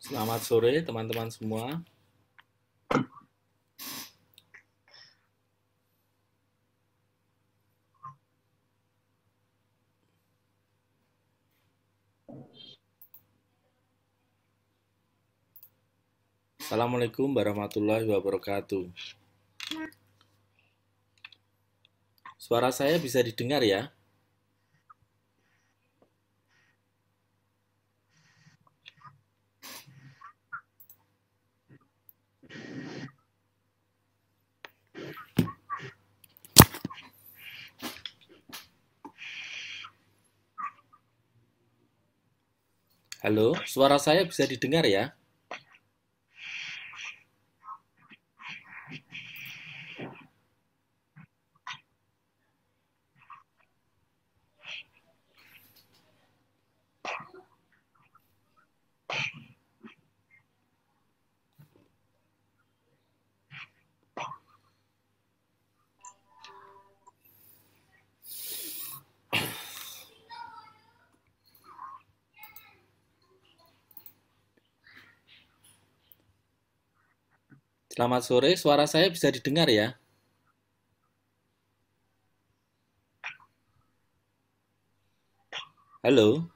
Selamat sore teman-teman semua. Assalamualaikum warahmatullahi wabarakatuh. Suara saya bisa didengar ya? Halo, suara saya bisa didengar ya? Selamat sore, suara saya bisa didengar ya? Halo?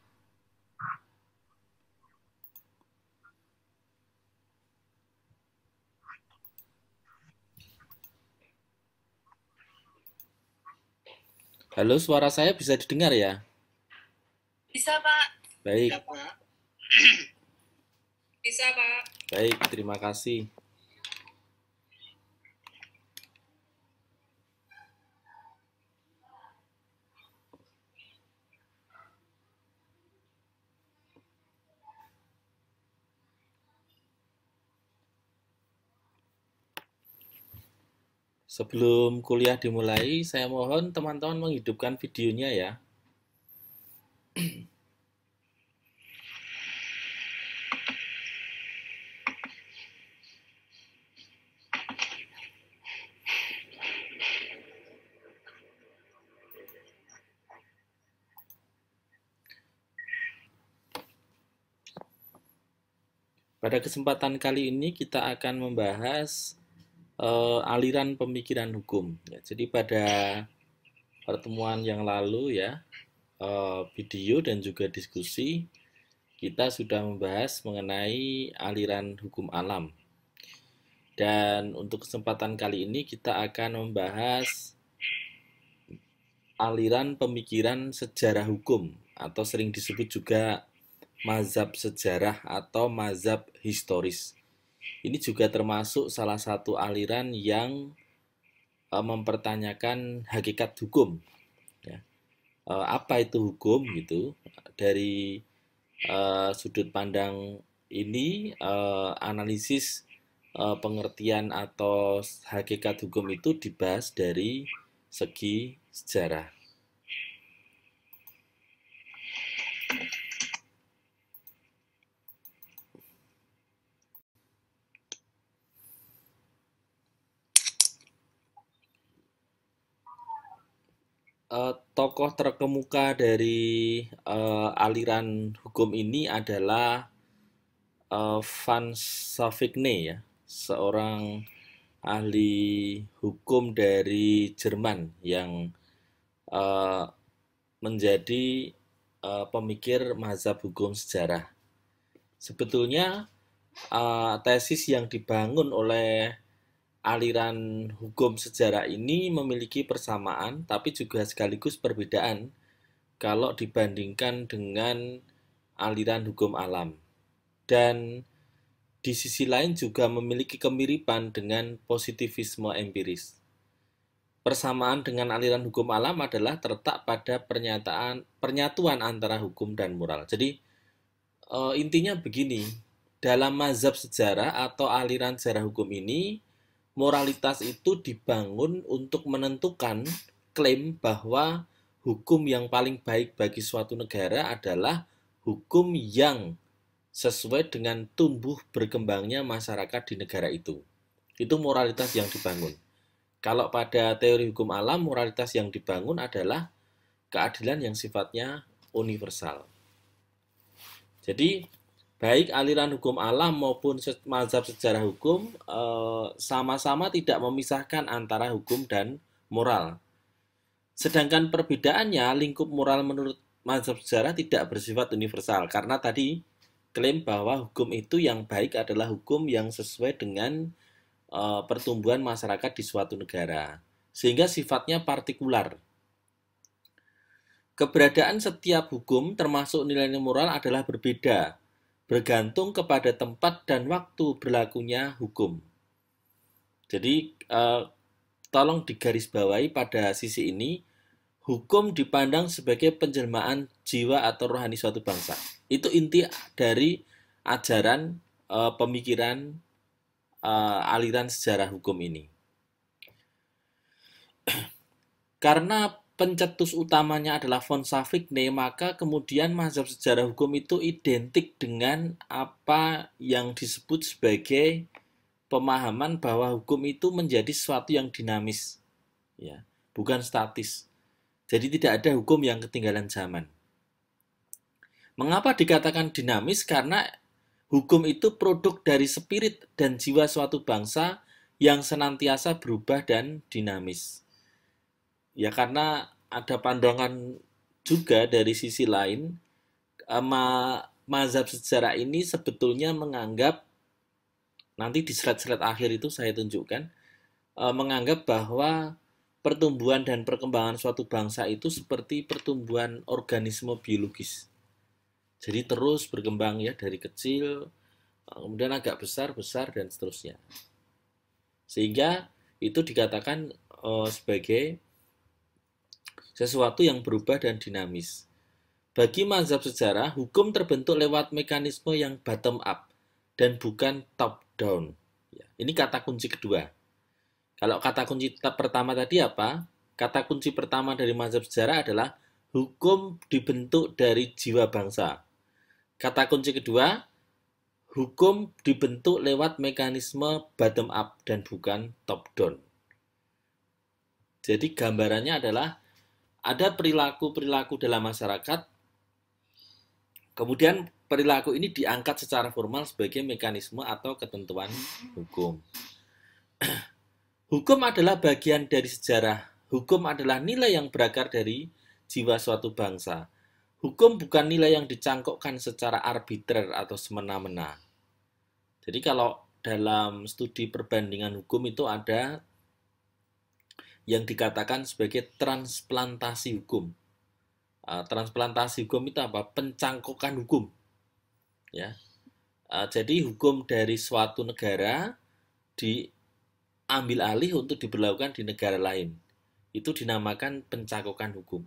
Halo, suara saya bisa didengar ya? Bisa, Pak. Baik, Bisa, Pak. baik, terima kasih. Sebelum kuliah dimulai, saya mohon teman-teman menghidupkan videonya ya. Pada kesempatan kali ini kita akan membahas aliran pemikiran hukum. Ya, jadi pada pertemuan yang lalu ya, video dan juga diskusi, kita sudah membahas mengenai aliran hukum alam. Dan untuk kesempatan kali ini kita akan membahas aliran pemikiran sejarah hukum atau sering disebut juga mazhab sejarah atau mazhab historis. Ini juga termasuk salah satu aliran yang mempertanyakan hakikat hukum. Ya. Apa itu hukum gitu? Dari sudut pandang ini, analisis pengertian atau hakikat hukum itu dibahas dari segi sejarah. Tokoh terkemuka dari aliran hukum ini adalah Van Savigny ya, seorang ahli hukum dari Jerman yang uh, menjadi pemikir mazhab hukum sejarah. Sebetulnya tesis yang dibangun oleh aliran hukum sejarah ini memiliki persamaan tapi juga sekaligus perbedaan kalau dibandingkan dengan aliran hukum alam. Dan di sisi lain juga memiliki kemiripan dengan positivisme empiris. Persamaan dengan aliran hukum alam adalah terletak pada penyatuan antara hukum dan moral. Jadi intinya begini, dalam mazhab sejarah atau aliran sejarah hukum ini, moralitas itu dibangun untuk menentukan klaim bahwa hukum yang paling baik bagi suatu negara adalah hukum yang sesuai dengan tumbuh berkembangnya masyarakat di negara itu. Itu moralitas yang dibangun. Kalau pada teori hukum alam, moralitas yang dibangun adalah keadilan yang sifatnya universal. Jadi baik aliran hukum alam maupun mazhab sejarah hukum sama-sama tidak memisahkan antara hukum dan moral. Sedangkan perbedaannya, lingkup moral menurut mazhab sejarah tidak bersifat universal, karena tadi klaim bahwa hukum itu yang baik adalah hukum yang sesuai dengan pertumbuhan masyarakat di suatu negara, sehingga sifatnya partikular. Keberadaan setiap hukum termasuk nilai moral adalah berbeda, bergantung kepada tempat dan waktu berlakunya hukum. Jadi tolong digarisbawahi pada sisi ini, hukum dipandang sebagai penjelmaan jiwa atau rohani suatu bangsa. Itu inti dari ajaran pemikiran aliran sejarah hukum ini. Karena pencetus utamanya adalah von Savigne, maka kemudian mazhab sejarah hukum itu identik dengan apa yang disebut sebagai pemahaman bahwa hukum itu menjadi sesuatu yang dinamis, ya, bukan statis. Jadi tidak ada hukum yang ketinggalan zaman. Mengapa dikatakan dinamis? Karena hukum itu produk dari spirit dan jiwa suatu bangsa yang senantiasa berubah dan dinamis. Ya, karena ada pandangan juga dari sisi lain, mazhab sejarah ini sebetulnya menganggap, nanti di slide-slide akhir itu saya tunjukkan, menganggap bahwa pertumbuhan dan perkembangan suatu bangsa itu seperti pertumbuhan organisme biologis. Jadi terus berkembang ya, dari kecil, kemudian agak besar, dan seterusnya. Sehingga itu dikatakan sebagai sesuatu yang berubah dan dinamis. Bagi mazhab sejarah, hukum terbentuk lewat mekanisme yang bottom up dan bukan top down. Ya, ini kata kunci kedua. Kalau kata kunci pertama tadi apa? Kata kunci pertama dari mazhab sejarah adalah hukum dibentuk dari jiwa bangsa. Kata kunci kedua, hukum dibentuk lewat mekanisme bottom up dan bukan top down. Jadi gambarannya adalah ada perilaku-perilaku dalam masyarakat, kemudian perilaku ini diangkat secara formal sebagai mekanisme atau ketentuan hukum. Hukum adalah bagian dari sejarah. Hukum adalah nilai yang berakar dari jiwa suatu bangsa. Hukum bukan nilai yang dicangkokkan secara arbitrer atau semena-mena. Jadi kalau dalam studi perbandingan hukum itu ada yang dikatakan sebagai transplantasi hukum. Transplantasi hukum itu apa? Pencangkokan hukum. Ya. Jadi hukum dari suatu negara diambil alih untuk diberlakukan di negara lain. Itu dinamakan pencangkokan hukum.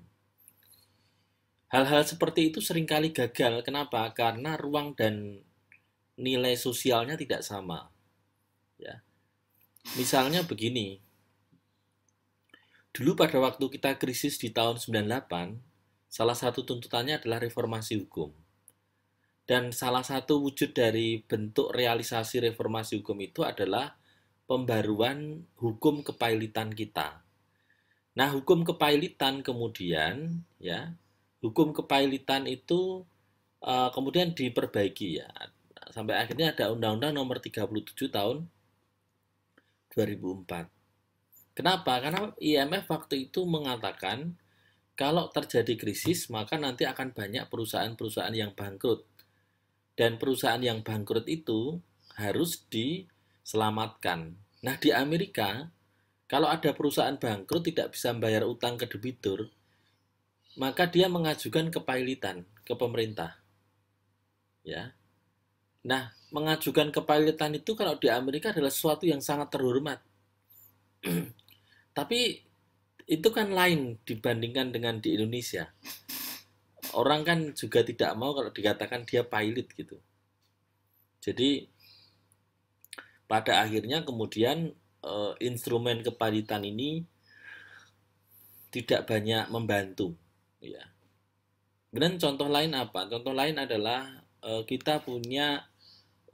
Hal-hal seperti itu seringkali gagal. Kenapa? Karena ruang dan nilai sosialnya tidak sama. Ya. Misalnya begini. Dulu pada waktu kita krisis di tahun 98, salah satu tuntutannya adalah reformasi hukum. Dan salah satu wujud dari bentuk realisasi reformasi hukum itu adalah pembaruan hukum kepailitan kita. Nah, hukum kepailitan kemudian, ya, hukum kepailitan itu kemudian diperbaiki ya. Sampai akhirnya ada Undang-Undang Nomor 37 tahun 2004. Kenapa? Karena IMF waktu itu mengatakan kalau terjadi krisis maka nanti akan banyak perusahaan-perusahaan yang bangkrut. Dan perusahaan yang bangkrut itu harus diselamatkan. Nah, di Amerika kalau ada perusahaan bangkrut tidak bisa membayar utang ke debitur, maka dia mengajukan kepailitan ke pemerintah. Ya. Nah, mengajukan kepailitan itu kalau di Amerika adalah sesuatu yang sangat terhormat. Tapi itu kan lain dibandingkan dengan di Indonesia. Orang kan juga tidak mau kalau dikatakan dia pailit gitu. Jadi pada akhirnya kemudian instrumen kepailitan ini tidak banyak membantu. Ya. Kemudian contoh lain apa? Contoh lain adalah kita punya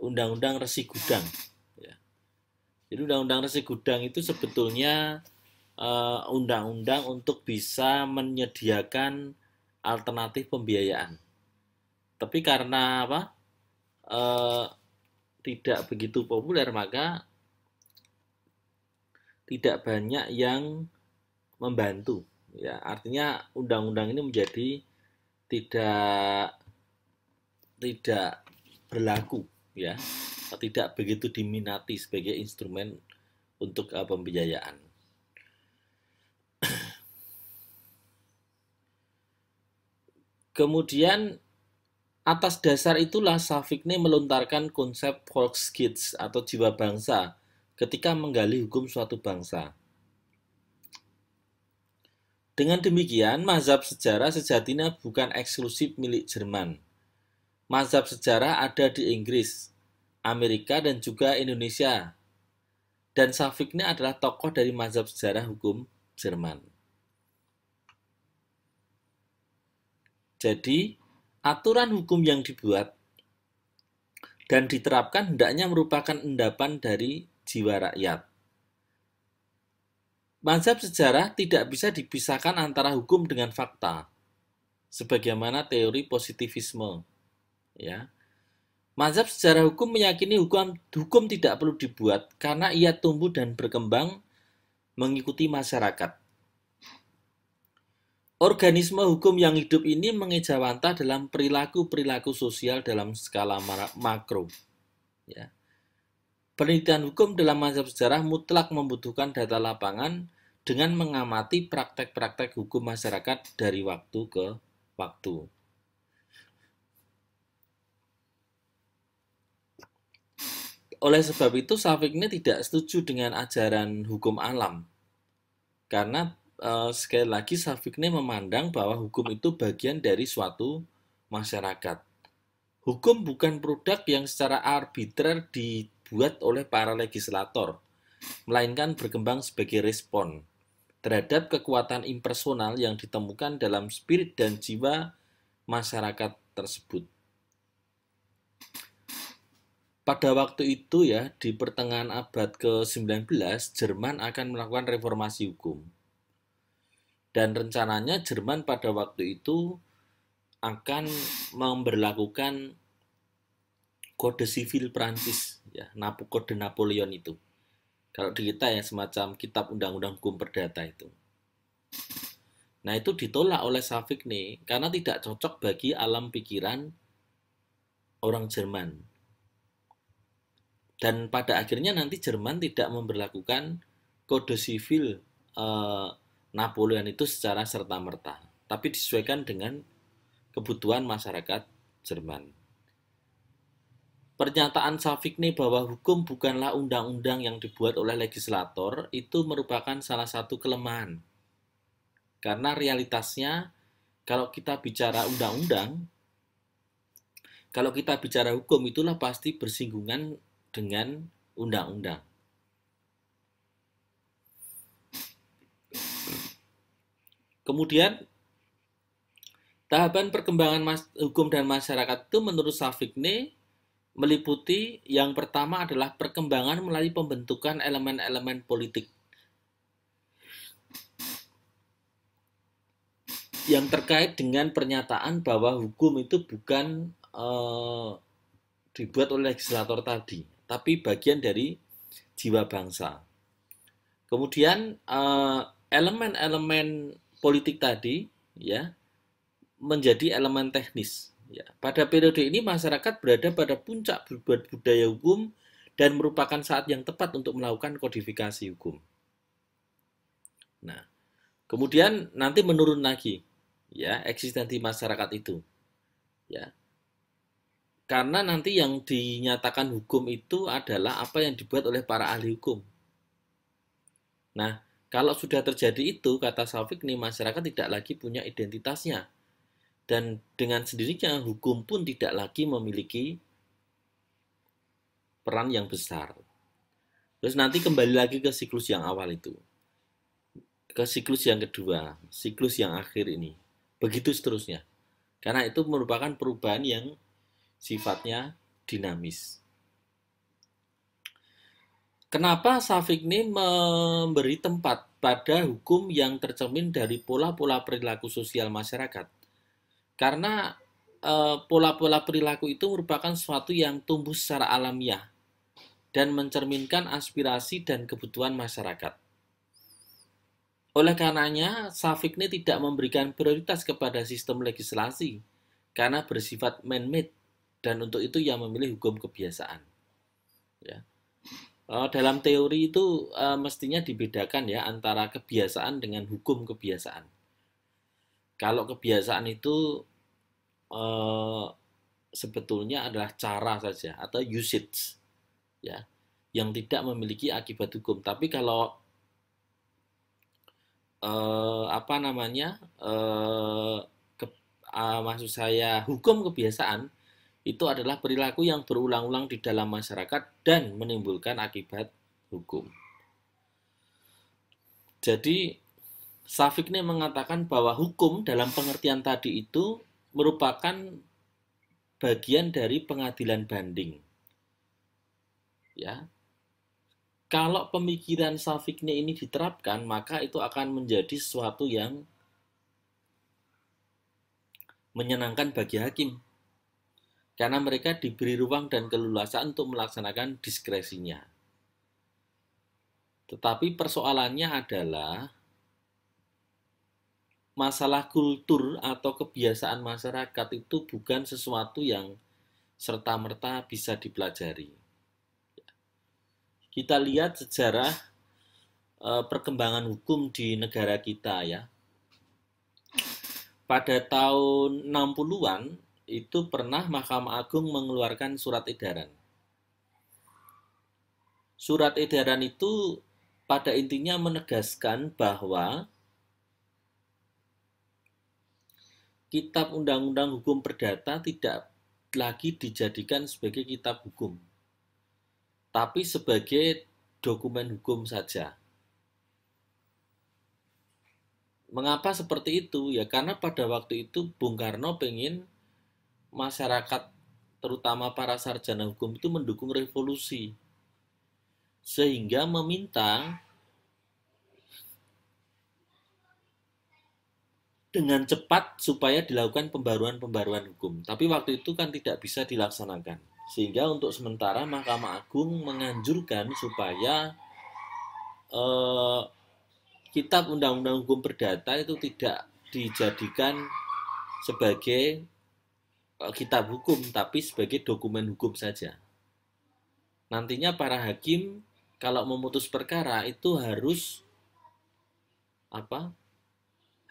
Undang-Undang Resi Gudang. Ya. Jadi Undang-Undang Resi Gudang itu sebetulnya undang-undang untuk bisa menyediakan alternatif pembiayaan. Tapi karena apa? Tidak begitu populer, maka tidak banyak yang membantu. Ya, artinya undang-undang ini menjadi tidak tidak berlaku, ya, tidak begitu diminati sebagai instrumen untuk pembiayaan. Kemudian atas dasar itulah Safikne melontarkan konsep Volksgeist atau jiwa bangsa ketika menggali hukum suatu bangsa. Dengan demikian, mazhab sejarah sejatinya bukan eksklusif milik Jerman. Mazhab sejarah ada di Inggris, Amerika, dan juga Indonesia. Dan Safikne adalah tokoh dari mazhab sejarah hukum Jerman. Jadi, aturan hukum yang dibuat dan diterapkan hendaknya merupakan endapan dari jiwa rakyat. Mazhab sejarah tidak bisa dipisahkan antara hukum dengan fakta, sebagaimana teori positivisme. Ya, mazhab sejarah hukum meyakini hukum tidak perlu dibuat karena ia tumbuh dan berkembang mengikuti masyarakat. Organisme hukum yang hidup ini mengejawantah dalam perilaku-perilaku sosial dalam skala makro. Ya. Penelitian hukum dalam mazhab sejarah mutlak membutuhkan data lapangan dengan mengamati praktek-praktek hukum masyarakat dari waktu ke waktu. Oleh sebab itu, Safikne tidak setuju dengan ajaran hukum alam. Karena sekali lagi Safikne memandang bahwa hukum itu bagian dari suatu masyarakat. Hukum bukan produk yang secara arbitrer dibuat oleh para legislator, melainkan berkembang sebagai respon terhadap kekuatan impersonal yang ditemukan dalam spirit dan jiwa masyarakat tersebut. Pada waktu itu ya, di pertengahan abad ke-19, Jerman akan melakukan reformasi hukum. Dan rencananya Jerman pada waktu itu akan memberlakukan kode sivil Prancis, ya, kode Napoleon itu. Kalau di kita ya semacam kitab undang-undang hukum perdata itu. Nah, itu ditolak oleh Safikne karena tidak cocok bagi alam pikiran orang Jerman. Dan pada akhirnya nanti Jerman tidak memberlakukan kode sivil Napoleon itu secara serta-merta, tapi disesuaikan dengan kebutuhan masyarakat Jerman. Pernyataan Safikne bahwa hukum bukanlah undang-undang yang dibuat oleh legislator itu merupakan salah satu kelemahan. Karena realitasnya, kalau kita bicara undang-undang, kalau kita bicara hukum, itulah pasti bersinggungan dengan undang-undang. Kemudian, tahapan perkembangan hukum dan masyarakat itu menurut Safikne meliputi yang pertama adalah perkembangan melalui pembentukan elemen-elemen politik yang terkait dengan pernyataan bahwa hukum itu bukan dibuat oleh legislator tadi, tapi bagian dari jiwa bangsa. Kemudian elemen-elemen politik tadi ya menjadi elemen teknis. Ya, pada periode ini masyarakat berada pada puncak budaya hukum dan merupakan saat yang tepat untuk melakukan kodifikasi hukum. Nah, kemudian nanti menurun lagi ya eksistensi masyarakat itu. Ya. Karena nanti yang dinyatakan hukum itu adalah apa yang dibuat oleh para ahli hukum. Nah, kalau sudah terjadi itu, kata Safikne, masyarakat tidak lagi punya identitasnya. Dan dengan sendirinya hukum pun tidak lagi memiliki peran yang besar. Terus nanti kembali lagi ke siklus yang awal itu. Ke siklus yang kedua, siklus yang akhir ini. Begitu seterusnya. Karena itu merupakan perubahan yang sifatnya dinamis. Kenapa Safikne memberi tempat pada hukum yang tercermin dari pola-pola perilaku sosial masyarakat? Karena pola-pola perilaku itu merupakan sesuatu yang tumbuh secara alamiah dan mencerminkan aspirasi dan kebutuhan masyarakat. Oleh karenanya, Safikne tidak memberikan prioritas kepada sistem legislasi karena bersifat man-made dan untuk itu ia memilih hukum kebiasaan. Ya. Dalam teori itu mestinya dibedakan ya antara kebiasaan dengan hukum kebiasaan. Kalau kebiasaan itu sebetulnya adalah cara saja atau usage ya yang tidak memiliki akibat hukum. Tapi kalau maksud saya hukum kebiasaan itu adalah perilaku yang berulang-ulang di dalam masyarakat dan menimbulkan akibat hukum. Jadi Safikne mengatakan bahwa hukum dalam pengertian tadi itu merupakan bagian dari pengadilan banding. Ya. Kalau pemikiran Safikne ini diterapkan, maka itu akan menjadi sesuatu yang menyenangkan bagi hakim. Karena mereka diberi ruang dan keleluasaan untuk melaksanakan diskresinya. Tetapi persoalannya adalah masalah kultur atau kebiasaan masyarakat itu bukan sesuatu yang serta-merta bisa dipelajari. Kita lihat sejarah perkembangan hukum di negara kita ya. Pada tahun 60-an itu pernah Mahkamah Agung mengeluarkan surat edaran. Surat edaran itu pada intinya menegaskan bahwa Kitab Undang-Undang Hukum Perdata tidak lagi dijadikan sebagai kitab hukum, tapi sebagai dokumen hukum saja. Mengapa seperti itu? Ya karena pada waktu itu Bung Karno pengen masyarakat, terutama para sarjana hukum itu mendukung revolusi. Sehingga meminta dengan cepat supaya dilakukan pembaruan-pembaruan hukum. Tapi waktu itu kan tidak bisa dilaksanakan. Sehingga untuk sementara Mahkamah Agung menganjurkan supaya Kitab Undang-Undang Hukum Perdata itu tidak dijadikan sebagai kitab hukum, tapi sebagai dokumen hukum saja. Nantinya para hakim kalau memutus perkara itu harus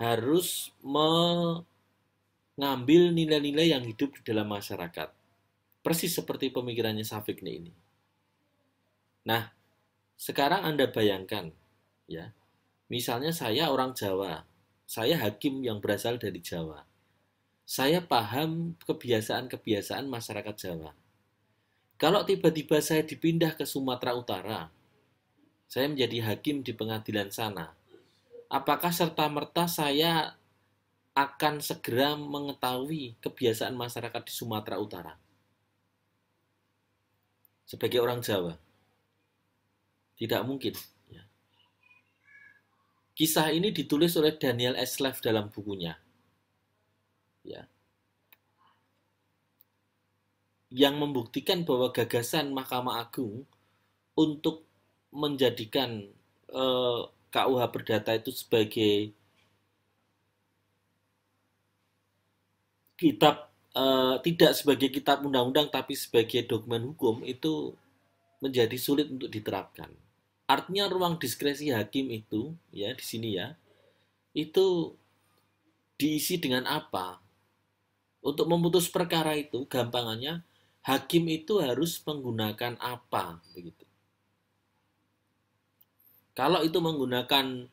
harus mengambil nilai-nilai yang hidup di dalam masyarakat. Persis seperti pemikirannya Safikne ini. Nah, sekarang Anda bayangkan, ya, misalnya saya orang Jawa, saya hakim yang berasal dari Jawa. Saya paham kebiasaan-kebiasaan masyarakat Jawa. Kalau tiba-tiba saya dipindah ke Sumatera Utara, saya menjadi hakim di pengadilan sana, apakah serta-merta saya akan segera mengetahui kebiasaan masyarakat di Sumatera Utara? Sebagai orang Jawa. Tidak mungkin. Ya. Kisah ini ditulis oleh Daniel Eslev dalam bukunya. Ya. Yang membuktikan bahwa gagasan Mahkamah Agung untuk menjadikan KUH Perdata itu sebagai kitab, tidak sebagai kitab undang-undang tapi sebagai dokumen hukum itu menjadi sulit untuk diterapkan. Artinya ruang diskresi hakim itu ya di sini ya itu diisi dengan apa? Untuk memutus perkara itu gampangannya hakim itu harus menggunakan apa begitu. Kalau itu menggunakan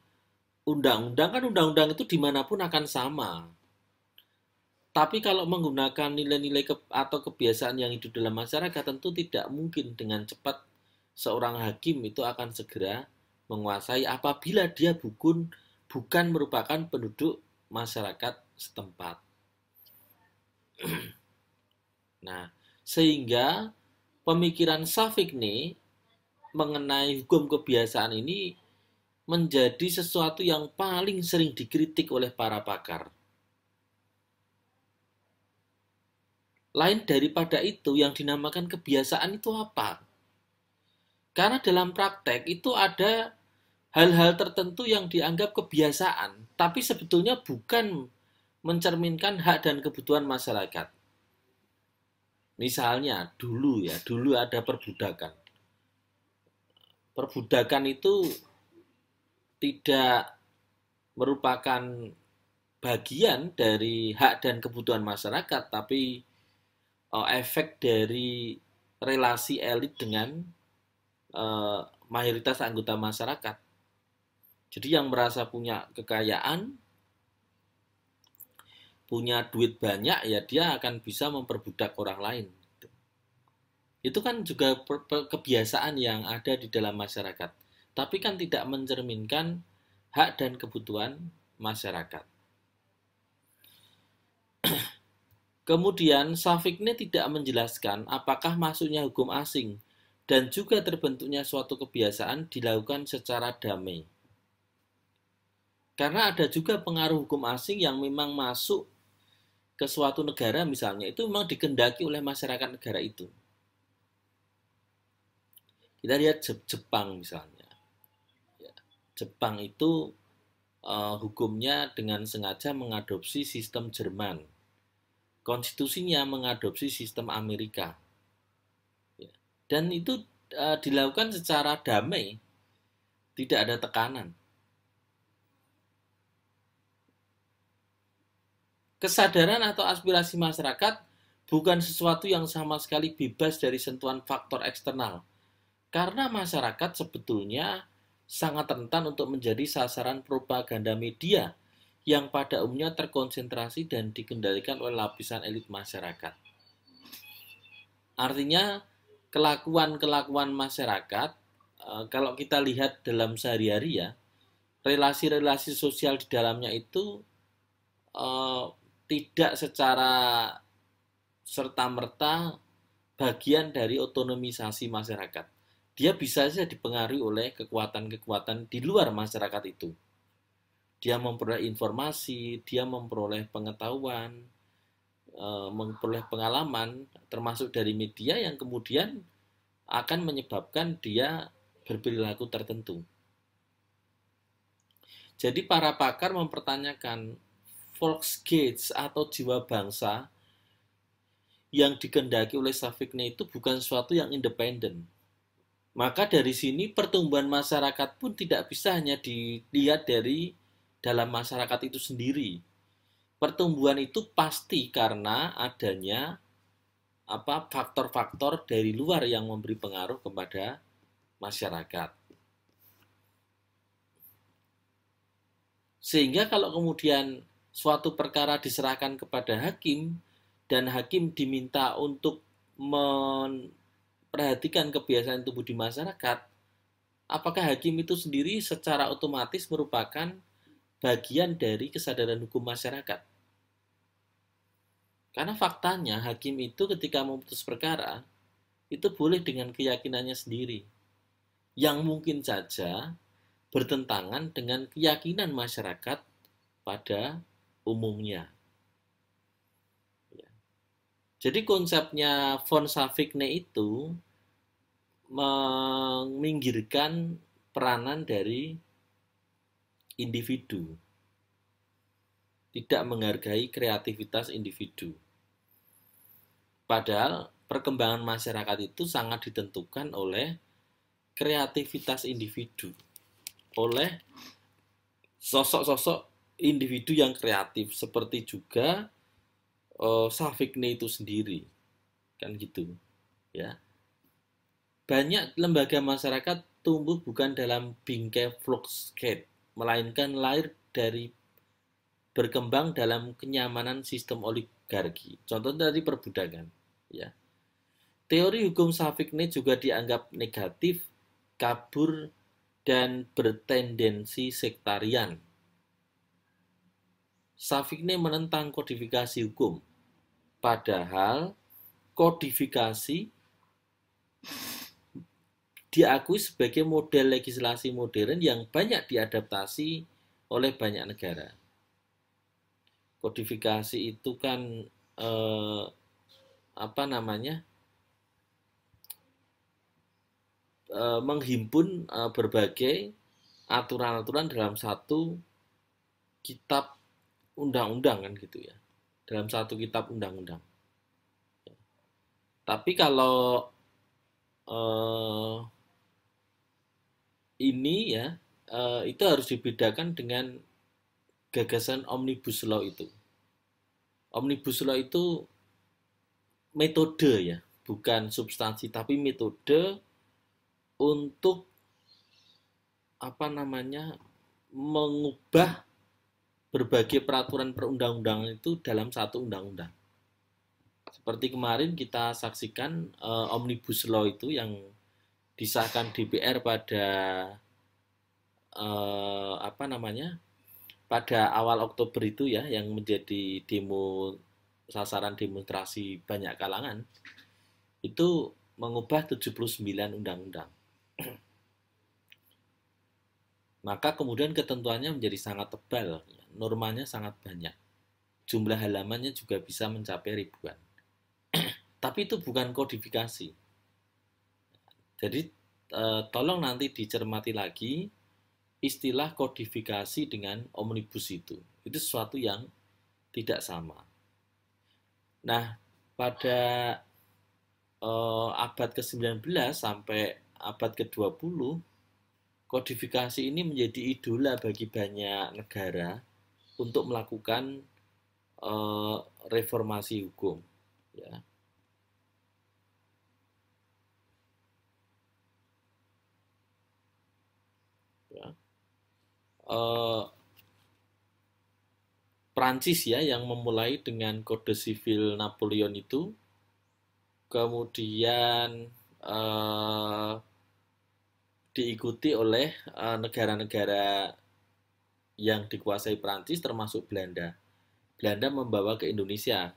undang-undang, kan undang-undang itu dimanapun akan sama. Tapi kalau menggunakan nilai-nilai atau kebiasaan yang hidup dalam masyarakat, tentu tidak mungkin dengan cepat seorang hakim itu akan segera menguasai apabila dia bukan merupakan penduduk masyarakat setempat. Nah, sehingga pemikiran Safikne mengenai hukum kebiasaan ini menjadi sesuatu yang paling sering dikritik oleh para pakar. Lain daripada itu, yang dinamakan kebiasaan itu apa? Karena dalam praktek itu ada hal-hal tertentu yang dianggap kebiasaan, tapi sebetulnya bukan mencerminkan hak dan kebutuhan masyarakat. Misalnya dulu ada perbudakan. Perbudakan itu tidak merupakan bagian dari hak dan kebutuhan masyarakat, tapi efek dari relasi elit dengan mayoritas anggota masyarakat. Jadi yang merasa punya kekayaan, punya duit banyak, ya dia akan bisa memperbudak orang lain. Itu kan juga kebiasaan yang ada di dalam masyarakat. Tapi kan tidak mencerminkan hak dan kebutuhan masyarakat. Kemudian Safikne tidak menjelaskan apakah masuknya hukum asing dan juga terbentuknya suatu kebiasaan dilakukan secara damai. Karena ada juga pengaruh hukum asing yang memang masuk ke suatu negara misalnya, itu memang dikehendaki oleh masyarakat negara itu. Kita lihat Jepang misalnya. Jepang itu hukumnya dengan sengaja mengadopsi sistem Jerman. Konstitusinya mengadopsi sistem Amerika. Dan itu dilakukan secara damai. Tidak ada tekanan. Kesadaran atau aspirasi masyarakat bukan sesuatu yang sama sekali bebas dari sentuhan faktor eksternal. Karena masyarakat sebetulnya sangat rentan untuk menjadi sasaran propaganda media yang pada umumnya terkonsentrasi dan dikendalikan oleh lapisan elit masyarakat. Artinya kelakuan-kelakuan masyarakat, kalau kita lihat dalam sehari-hari ya, relasi-relasi sosial di dalamnya itu tidak secara serta-merta bagian dari otonomisasi masyarakat. Dia bisa saja dipengaruhi oleh kekuatan-kekuatan di luar masyarakat itu. Dia memperoleh informasi, dia memperoleh pengetahuan, memperoleh pengalaman, termasuk dari media yang kemudian akan menyebabkan dia berperilaku tertentu. Jadi para pakar mempertanyakan Volksgeist atau jiwa bangsa yang dikehendaki oleh Safikne itu bukan sesuatu yang independen. Maka dari sini pertumbuhan masyarakat pun tidak bisa hanya dilihat dari dalam masyarakat itu sendiri. Pertumbuhan itu pasti karena adanya faktor-faktor dari luar yang memberi pengaruh kepada masyarakat. Sehingga kalau kemudian suatu perkara diserahkan kepada hakim dan hakim diminta untuk memperhatikan kebiasaan tubuh di masyarakat, apakah hakim itu sendiri secara otomatis merupakan bagian dari kesadaran hukum masyarakat? Karena faktanya hakim itu ketika memutus perkara itu boleh dengan keyakinannya sendiri, yang mungkin saja bertentangan dengan keyakinan masyarakat pada umumnya. Jadi konsepnya von Safikne itu meminggirkan peranan dari individu, tidak menghargai kreativitas individu. Padahal perkembangan masyarakat itu sangat ditentukan oleh kreativitas individu, oleh sosok-sosok individu yang kreatif, seperti juga Safikne itu sendiri, kan gitu ya. Banyak lembaga masyarakat tumbuh bukan dalam bingkai Volksgeist, melainkan lahir dari berkembang dalam kenyamanan sistem oligarki. Contohnya tadi perbudakan ya. Teori hukum Safikne juga dianggap negatif, kabur, dan bertendensi sektarian. Safikne menentang kodifikasi hukum, padahal kodifikasi diakui sebagai model legislasi modern yang banyak diadaptasi oleh banyak negara. Kodifikasi itu kan apa namanya menghimpun berbagai aturan-aturan dalam satu kitab undang-undang kan gitu ya, dalam satu kitab undang-undang. Tapi kalau eh, ini ya itu harus dibedakan dengan gagasan omnibus law itu. Omnibus law itu metode ya, bukan substansi tapi metode untuk apa namanya mengubah berbagai peraturan perundang-undangan itu dalam satu undang-undang. Seperti kemarin kita saksikan omnibus law itu yang disahkan DPR pada apa namanya pada awal Oktober itu ya, yang menjadi demo sasaran demonstrasi banyak kalangan, itu mengubah 79 undang-undang. Maka kemudian ketentuannya menjadi sangat tebal, normanya sangat banyak, jumlah halamannya juga bisa mencapai ribuan. Tapi itu bukan kodifikasi. Jadi tolong nanti dicermati lagi istilah kodifikasi dengan omnibus itu. Itu sesuatu yang tidak sama. Nah, pada abad ke-19 sampai abad ke-20, kodifikasi ini menjadi idola bagi banyak negara untuk melakukan reformasi hukum. Ya. Ya. Prancis ya yang memulai dengan kode sivil Napoleon itu, kemudian diikuti oleh negara-negara yang dikuasai Prancis termasuk Belanda. Belanda membawa ke Indonesia,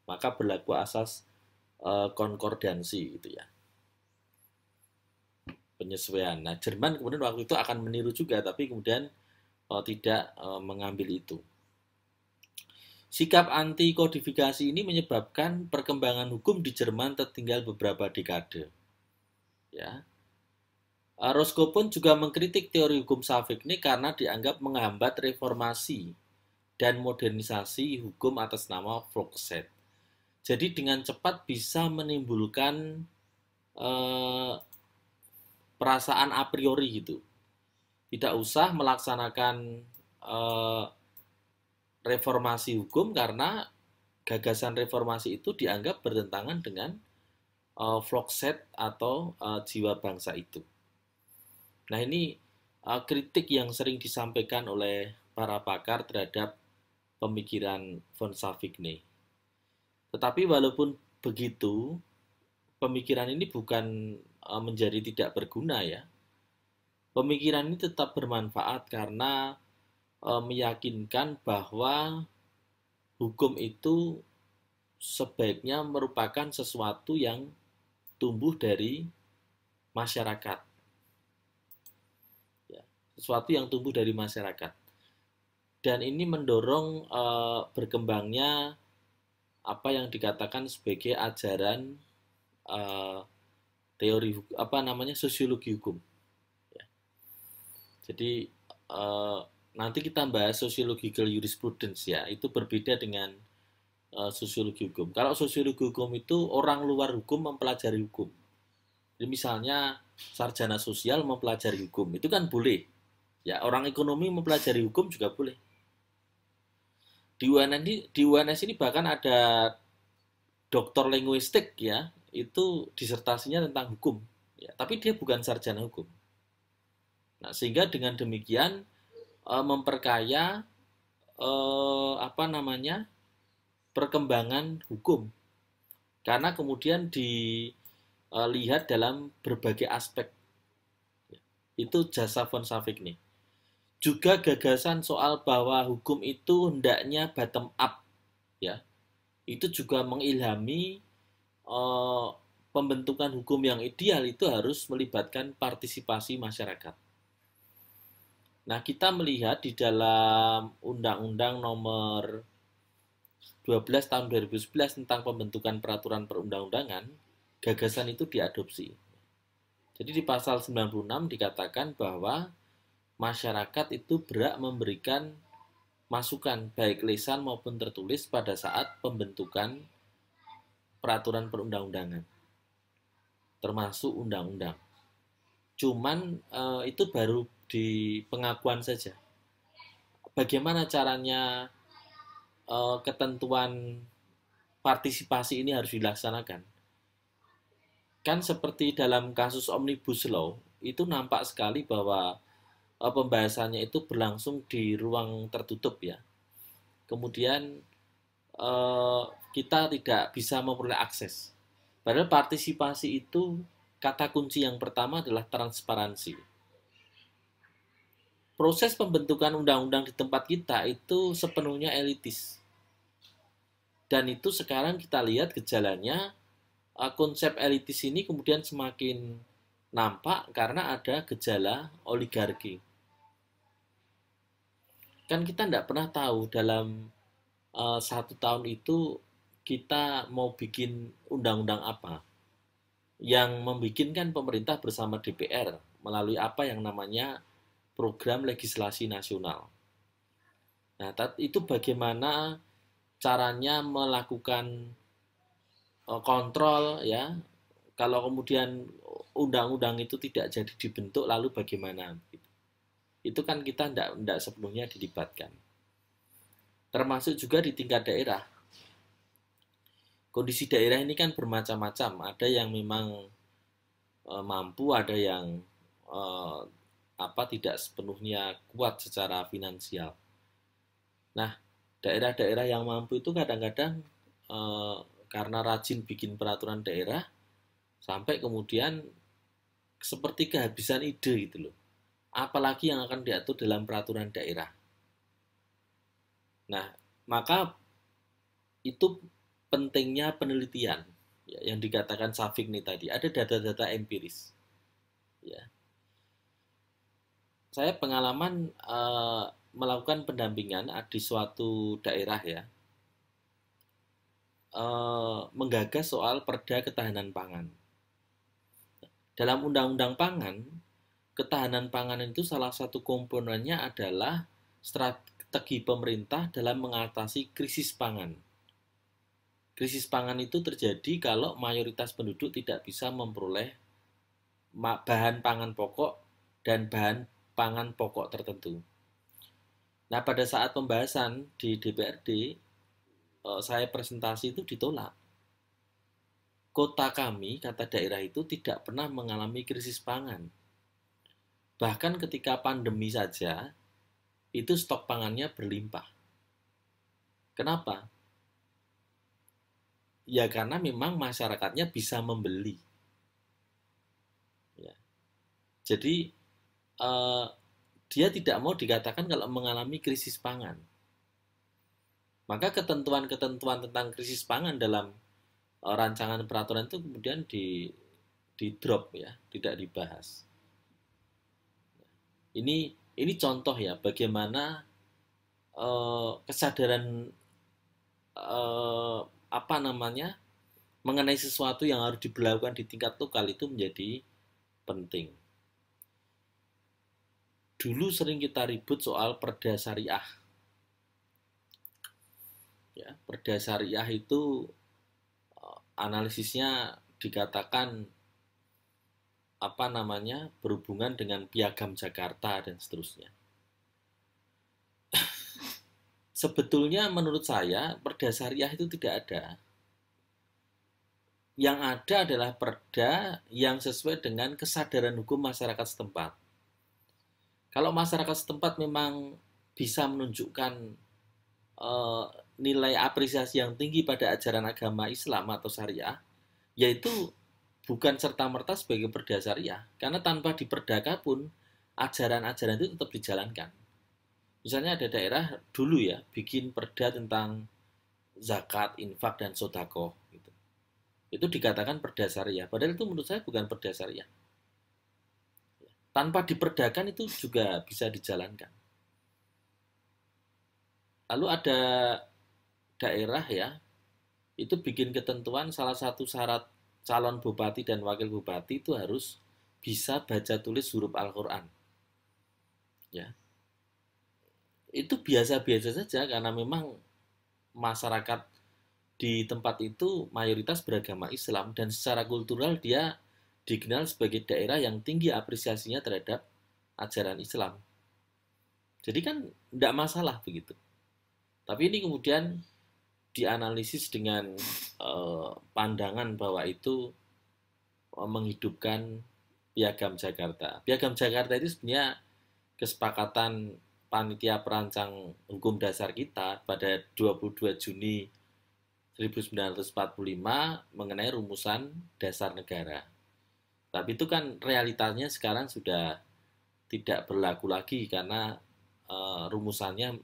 maka berlaku asas konkordansi gitu ya, penyesuaian. Nah, Jerman kemudian waktu itu akan meniru juga, tapi kemudian tidak mengambil itu. Sikap anti kodifikasi ini menyebabkan perkembangan hukum di Jerman tertinggal beberapa dekade. Ya. Roscoe pun juga mengkritik teori hukum Savikne karena dianggap menghambat reformasi dan modernisasi hukum atas nama Volksrecht. Jadi dengan cepat bisa menimbulkan perasaan a priori gitu. Tidak usah melaksanakan reformasi hukum karena gagasan reformasi itu dianggap bertentangan dengan Volksrecht atau jiwa bangsa itu. Nah, ini kritik yang sering disampaikan oleh para pakar terhadap pemikiran von Savikne. Tetapi walaupun begitu, pemikiran ini bukan menjadi tidak berguna ya. Pemikiran ini tetap bermanfaat karena meyakinkan bahwa hukum itu sebaiknya merupakan sesuatu yang tumbuh dari masyarakat. Ya, sesuatu yang tumbuh dari masyarakat. Dan ini mendorong berkembangnya apa yang dikatakan sebagai ajaran teori apa namanya sosiologi hukum. Ya. Jadi nanti kita bahas sosiological jurisprudence ya, itu berbeda dengan sosiologi hukum. Kalau sosiologi hukum itu orang luar hukum mempelajari hukum. Jadi misalnya sarjana sosial mempelajari hukum, itu kan boleh. Ya, orang ekonomi mempelajari hukum juga boleh. Di UNS ini bahkan ada doktor linguistik ya, itu disertasinya tentang hukum. Ya, tapi dia bukan sarjana hukum. Nah, sehingga dengan demikian memperkaya apa namanya perkembangan hukum karena kemudian dilihat dalam berbagai aspek. Itu jasa von Savikne. Juga gagasan soal bahwa hukum itu hendaknya bottom up ya, itu juga mengilhami pembentukan hukum yang ideal itu harus melibatkan partisipasi masyarakat. Nah, kita melihat di dalam Undang-Undang nomor 12 tahun 2011 tentang pembentukan peraturan perundang-undangan, gagasan itu diadopsi. Jadi di pasal 96 dikatakan bahwa masyarakat itu berhak memberikan masukan baik lisan maupun tertulis pada saat pembentukan peraturan perundang-undangan, termasuk undang-undang. Cuman itu baru di pengakuan saja. Bagaimana caranya ketentuan partisipasi ini harus dilaksanakan? Kan seperti dalam kasus Omnibus Law, itu nampak sekali bahwa pembahasannya itu berlangsung di ruang tertutup ya. Kemudian kita tidak bisa memperoleh akses. Padahal partisipasi itu kata kunci yang pertama adalah transparansi. Proses pembentukan undang-undang di tempat kita itu sepenuhnya elitis. Dan itu sekarang kita lihat gejalanya, konsep elitis ini kemudian semakin nampak karena ada gejala oligarki. Kan kita tidak pernah tahu dalam 1 tahun itu kita mau bikin undang-undang apa. Yang membikin kan pemerintah bersama DPR melalui apa yang namanya program legislasi nasional. Nah, itu bagaimana caranya melakukan kontrol ya. Kalau kemudian undang-undang itu tidak jadi dibentuk, lalu bagaimana? Itu kan kita tidak sepenuhnya dilibatkan. Termasuk juga di tingkat daerah. Kondisi daerah ini kan bermacam-macam. Ada yang memang mampu, ada yang tidak sepenuhnya kuat secara finansial. Nah, daerah-daerah yang mampu itu kadang-kadang karena rajin bikin peraturan daerah, sampai kemudian seperti kehabisan ide gitu loh. Apalagi yang akan diatur dalam peraturan daerah. Nah, maka itu pentingnya penelitian ya, yang dikatakan Safik nih tadi. Ada data-data empiris. Ya. Saya pengalaman melakukan pendampingan di suatu daerah ya, menggagas soal perda ketahanan pangan. Dalam undang-undang pangan, ketahanan pangan itu salah satu komponennya adalah strategi pemerintah dalam mengatasi krisis pangan. Krisis pangan itu terjadi kalau mayoritas penduduk tidak bisa memperoleh bahan pangan pokok dan bahan pangan pokok tertentu. Nah, pada saat pembahasan di DPRD, saya presentasi itu ditolak. Kota kami, kata daerah itu, tidak pernah mengalami krisis pangan. Bahkan ketika pandemi saja, itu stok pangannya berlimpah. Kenapa? Ya karena memang masyarakatnya bisa membeli. Ya. Jadi dia tidak mau dikatakan kalau mengalami krisis pangan. Maka ketentuan-ketentuan tentang krisis pangan dalam rancangan peraturan itu kemudian di drop ya, tidak dibahas. Ini contoh ya bagaimana kesadaran mengenai sesuatu yang harus diberlakukan di tingkat lokal itu menjadi penting. Dulu sering kita ribut soal perda syariah. Ya, perda syariah itu analisisnya dikatakan berhubungan dengan piagam Jakarta dan seterusnya. Sebetulnya menurut saya perda syariah itu tidak ada. Yang ada adalah perda yang sesuai dengan kesadaran hukum masyarakat setempat. Kalau masyarakat setempat memang bisa menunjukkan nilai apresiasi yang tinggi pada ajaran agama Islam atau syariah, yaitu bukan serta-merta sebagai perda syariah. Karena tanpa diperdakan pun ajaran-ajaran itu tetap dijalankan. Misalnya ada daerah dulu ya bikin perda tentang zakat, infak, dan sodako gitu. Itu dikatakan perda syariah. Padahal itu menurut saya bukan perda syariah. Tanpa diperdakan itu juga bisa dijalankan. Lalu ada daerah ya, itu bikin ketentuan salah satu syarat calon bupati dan wakil bupati itu harus bisa baca tulis huruf Al-Quran. Ya, itu biasa-biasa saja karena memang masyarakat di tempat itu mayoritas beragama Islam dan secara kultural dia dikenal sebagai daerah yang tinggi apresiasinya terhadap ajaran Islam. Jadi kan tidak masalah begitu. Tapi ini kemudian dianalisis dengan pandangan bahwa itu menghidupkan Piagam Jakarta. Piagam Jakarta itu sebenarnya kesepakatan panitia perancang hukum dasar kita pada 22 Juni 1945 mengenai rumusan dasar negara. Tapi itu kan realitanya sekarang sudah tidak berlaku lagi karena rumusannya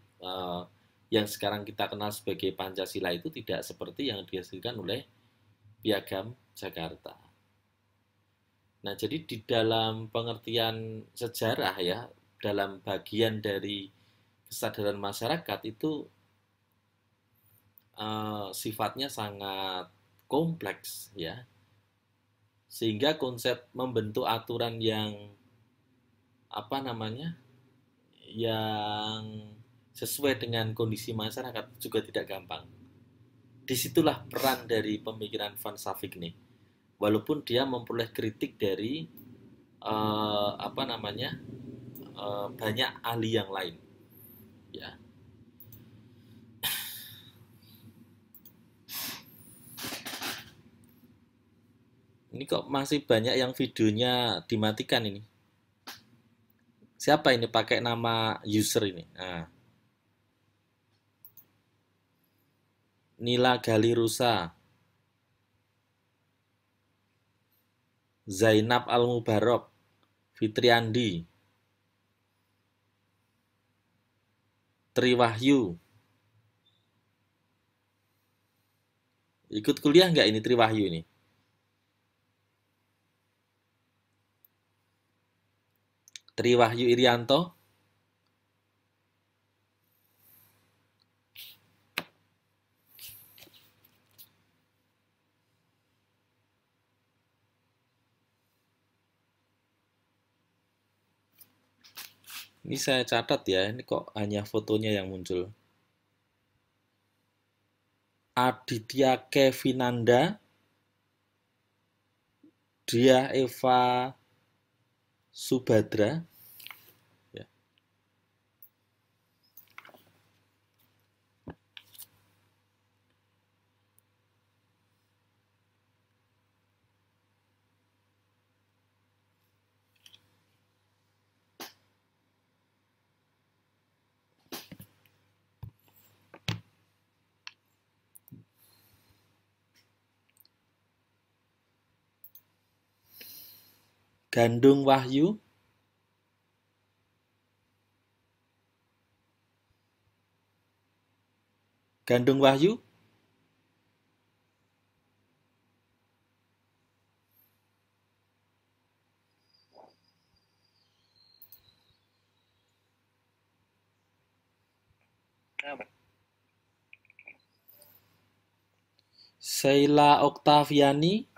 yang sekarang kita kenal sebagai Pancasila itu tidak seperti yang dihasilkan oleh Piagam Jakarta. Nah, jadi di dalam pengertian sejarah ya, dalam bagian dari kesadaran masyarakat itu sifatnya sangat kompleks ya, sehingga konsep membentuk aturan yang yang sesuai dengan kondisi masyarakat juga tidak gampang. Disitulah peran dari pemikiran Van Savik nih, walaupun dia memperoleh kritik dari banyak ahli yang lain ya. Ini kok masih banyak yang videonya dimatikan ini. Siapa ini pakai nama user ini? Nah, Nila Galirusa, Zainab Al-Mubarok, Fitriandi, Triwahyu. Ikut kuliah nggak ini Triwahyu ini? Triwahyu Irianto. Ini saya catat ya, ini kok hanya fotonya yang muncul. Aditya Kevinanda, Dia Eva Subadra. Ya. Gandung Wahyu, Gandung Wahyu, Sheila Oktaviani,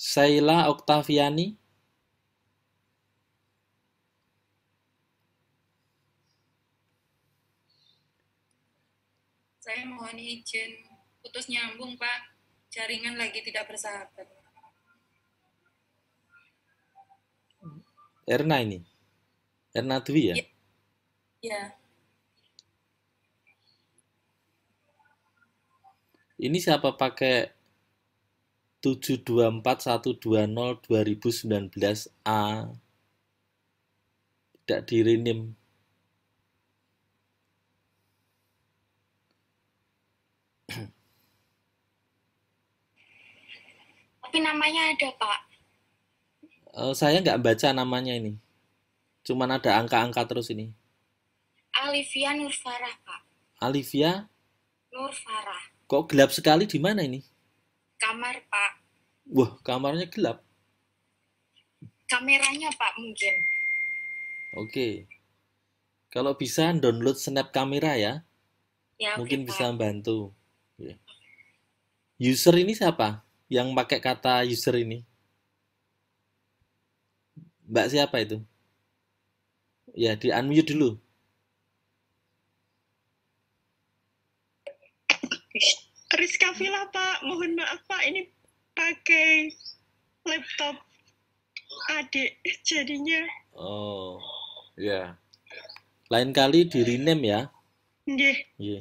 Sheila Oktaviani, Saya mohon izin putus nyambung, Pak. Jaringan lagi tidak bersahabat. Erna ini, Erna Dwi ya? Ya. Ini siapa pakai 724.120.2019 A? Tidak di rename. Tapi namanya ada, Pak. Saya nggak baca namanya ini. Cuman ada angka-angka terus ini. Alivia Nurfarah, Pak. Alivia, Nurfarah. kok gelap sekali di mana ini? Kamar, Pak. Wah, kamarnya gelap. Kameranya, Pak, mungkin. Oke. Kalau bisa download snap kamera ya, Ya, oke, mungkin bisa Pak. membantu. Ya. User ini siapa? Yang pakai kata user ini? Mbak siapa itu? Ya, di unmute dulu. Rizka Villa, Pak. Mohon maaf, Pak. Ini pakai laptop adik jadinya. Oh, ya. Lain kali di rename ya. Nggih. Iya.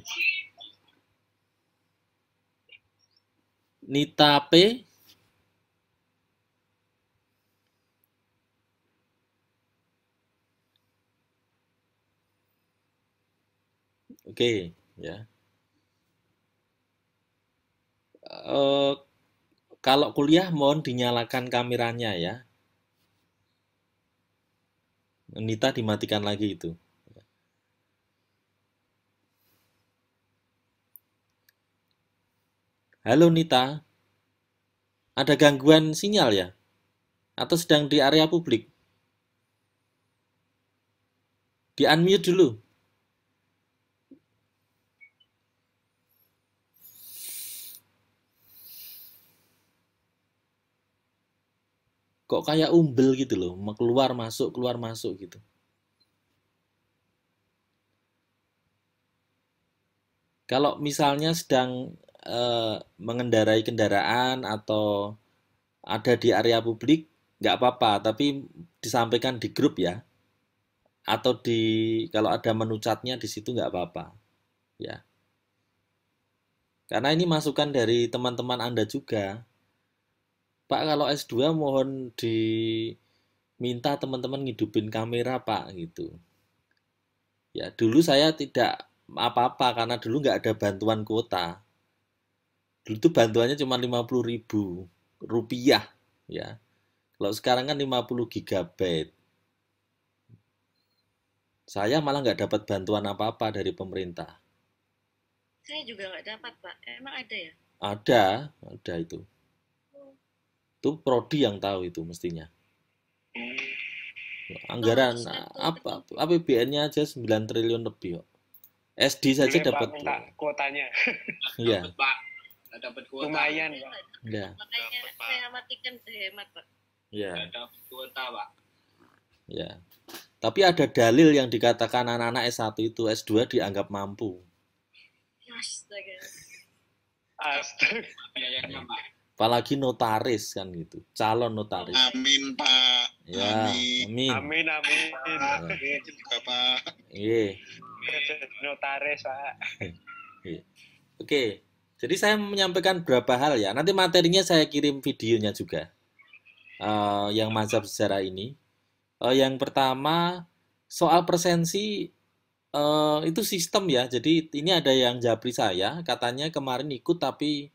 Nita P. Oke, ya. Eh, kalau kuliah mohon dinyalakan kameranya ya. Nita dimatikan lagi itu. Halo Nita, ada gangguan sinyal ya? Atau sedang di area publik? Di unmute dulu. Kok kayak umbel gitu loh, keluar masuk gitu. Kalau misalnya sedang mengendarai kendaraan atau ada di area publik, nggak apa-apa, tapi disampaikan di grup ya, atau di kalau ada menu chatnya di situ nggak apa-apa, ya. Karena ini masukan dari teman-teman Anda juga. Pak, kalau S2 mohon diminta teman-teman ngidupin kamera, Pak, gitu. Ya, dulu saya tidak apa-apa karena dulu nggak ada bantuan kuota. Dulu tuh bantuannya cuma 50.000 rupiah, ya. Kalau sekarang kan 50 gigabyte. Saya malah nggak dapat bantuan apa-apa dari pemerintah. Saya juga nggak dapat, Pak. Emang ada ya? Ada itu. Itu prodi yang tahu itu mestinya. Anggaran apa APBN-nya aja 9 triliun lebih kok. SD saja Boleh Pak dapat. minta kuotanya. Iya. Dapat Pak, nggak dapat kuota. Lumayan Saya Pak. nggak dapat. Iya. Makanya Dapat, Pak. saya matikan hemat, Pak. Iya. Nggak dapat kuota Pak. Ya. Tapi ada dalil yang dikatakan anak-anak S1 itu S2 dianggap mampu. Astaga. Astaga. Biayanya Pak. Apalagi notaris kan gitu. Calon notaris. Amin Pak. Ya, Amin. amin. Amin. Amin juga Pak. Iya. Notaris Pak. Oke. Jadi saya menyampaikan beberapa hal ya. Nanti materinya saya kirim videonya juga. Yang mazhab sejarah ini. Yang pertama soal presensi itu sistem ya. Jadi ini ada yang japri saya, katanya kemarin ikut tapi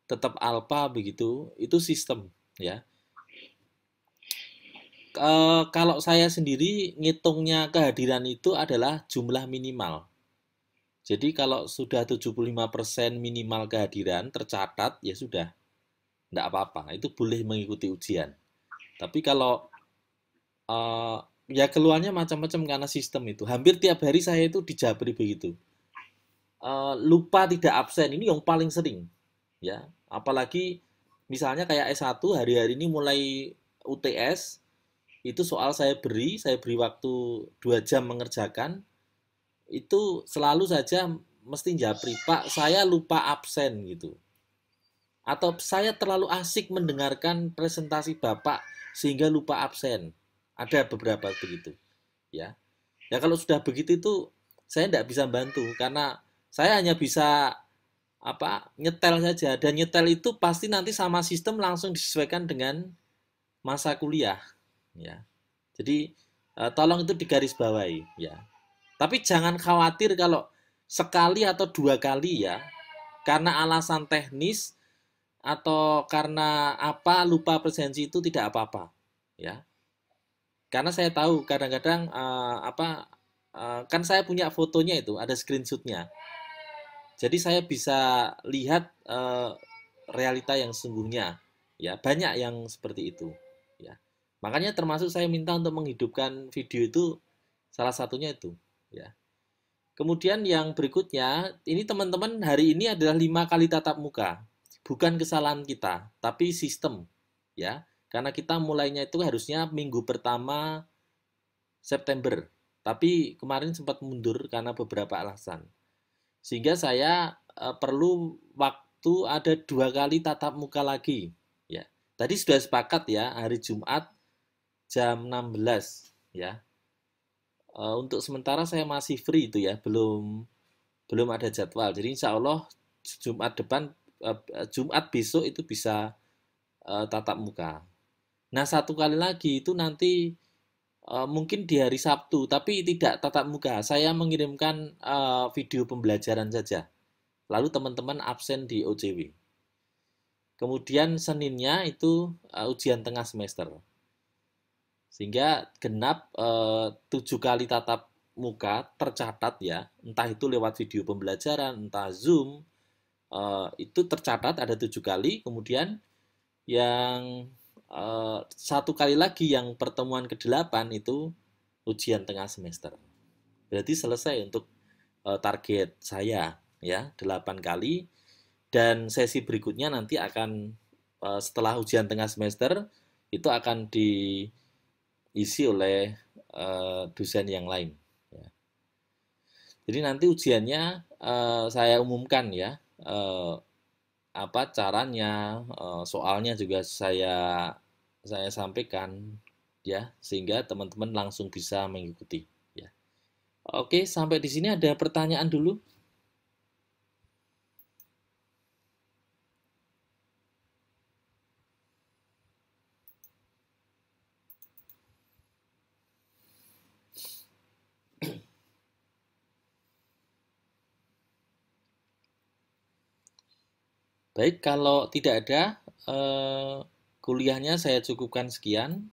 tetap alpha begitu. Itu sistem ya. Kalau saya sendiri ngitungnya kehadiran itu adalah jumlah minimal. Jadi kalau sudah 75% minimal kehadiran tercatat ya sudah. Enggak apa-apa, itu boleh mengikuti ujian. Tapi kalau ya keluarnya macam-macam karena sistem itu. Hampir tiap hari saya itu dijabri begitu. Lupa tidak absen ini yang paling sering ya. Apalagi misalnya kayak S1 hari-hari ini mulai UTS itu soal saya beri waktu 2 jam mengerjakan itu selalu saja mesti japri, Pak saya lupa absen gitu. Atau saya terlalu asik mendengarkan presentasi Bapak sehingga lupa absen. Ada beberapa begitu, ya. Ya kalau sudah begitu itu saya tidak bisa bantu karena saya hanya bisa nyetel saja dan nyetel itu pasti nanti sama sistem langsung disesuaikan dengan masa kuliah, ya. Jadi tolong itu digarisbawahi, ya. Tapi jangan khawatir kalau sekali atau 2 kali ya, karena alasan teknis atau karena lupa presensi itu tidak apa-apa, ya. Karena saya tahu kadang-kadang kan saya punya fotonya itu, ada screenshotnya. Jadi saya bisa lihat realita yang sesungguhnya, ya. Banyak yang seperti itu, ya. Makanya termasuk saya minta untuk menghidupkan video itu salah satunya itu, ya. Kemudian yang berikutnya, ini teman-teman hari ini adalah 5 kali tatap muka. Bukan kesalahan kita, tapi sistem, ya. Karena kita mulainya itu harusnya minggu pertama September, tapi kemarin sempat mundur karena beberapa alasan. Sehingga saya perlu waktu ada 2 kali tatap muka lagi, ya. Tadi sudah sepakat ya, hari Jumat jam 16, ya. Untuk sementara saya masih free itu ya, belum ada jadwal. Jadi insya Allah Jumat besok itu bisa tatap muka. Nah, 1 kali lagi itu nanti mungkin di hari Sabtu, tapi tidak tatap muka. Saya mengirimkan video pembelajaran saja. Lalu teman-teman absen di OJW. Kemudian Seninnya itu ujian tengah semester. Sehingga genap 7 kali tatap muka tercatat ya, entah itu lewat video pembelajaran, entah Zoom, itu tercatat ada 7 kali. Kemudian yang 1 kali lagi yang pertemuan ke-8 itu ujian tengah semester. Berarti selesai untuk target saya ya, 8 kali. Dan sesi berikutnya nanti akan setelah ujian tengah semester itu akan diisi oleh dosen yang lain. Ya. Jadi nanti ujiannya saya umumkan ya, apa caranya, soalnya juga saya sampaikan ya, sehingga teman-teman langsung bisa mengikuti. Ya. Oke, sampai di sini ada pertanyaan dulu. Baik, kalau tidak ada, kuliahnya saya cukupkan sekian.